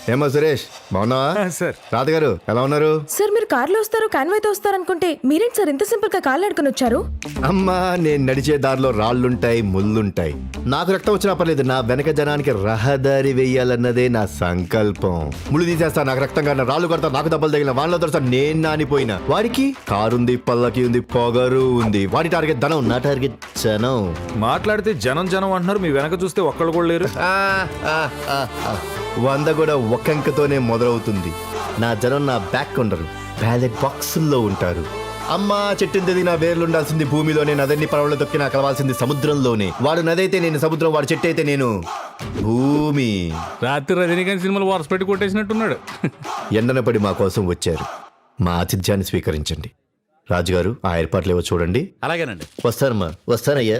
ఏమో సురేష్ బాగున్నావా? సార్ రాధగారు ఎలా ఉన్నారు? సార్ మీరు కార్లో వస్తారు కాన్వాయ్తో వస్తారు అనుకుంటే మీరేంటి సార్ ఇంత సింపుల్ గా కాళ్ళు ఆడుకుని వచ్చారు? అమ్మా నేను నడిచే దారిలో రాళ్ళుంటాయి ముళ్ళుంటాయి. నాకు రక్తం వచ్చినా పర్లేదు, నా వెనక జనానికి రహదారి వేయాలన్నదే నా సంకల్పం. ముళ్ళు తీసేస్తా, నాకు రక్తం కాదు, రాళ్ళు కొడతా, నాకు దెబ్బలు తగిలిన వాళ్ళ దొరసా నేను నానిపోయినా. వాడికి కారుంది, పల్లకి ఉంది, పొగరు ఉంది. వాడి టార్గెట్ ధనం, నా టార్గెట్ జనం. మాట్లాడితే జనం జనం అంటున్నారు, మీ వెనక చూస్తే ఒక్కళ్ళు కూడా లేరు. ఆ, ఆ, ఆ, ఆ. 100 కూడా ఒక అంకెతోనే మొదలవుతుంది. నా జనం నా బ్యాక్ ఉండరు, బ్యాలెట్ బాక్సుల్లో ఉంటారు. అమ్మా చెట్టు నా వేర్లు ఉండాల్సింది భూమిలోనే, నదన్ని పర్వలో తొక్కి నాకు కలవాల్సింది సముద్రంలోనే. వాడు నదైతే నేను సముద్రం, వాడు చెట్టు అయితే నేను భూమి. రాత్రి రజనీకాంత్ సినిమాలు వరుస పెట్టి కొట్టేసినట్టున్నాడు. ఎండన పడి మా కోసం వచ్చారు, మా ఆతిథ్యాన్ని స్వీకరించండి. రాజుగారు ఆ ఏర్పాట్లు ఏవో చూడండి. అలాగేనండి. వస్తానమ్మా, వస్తానయ్యా.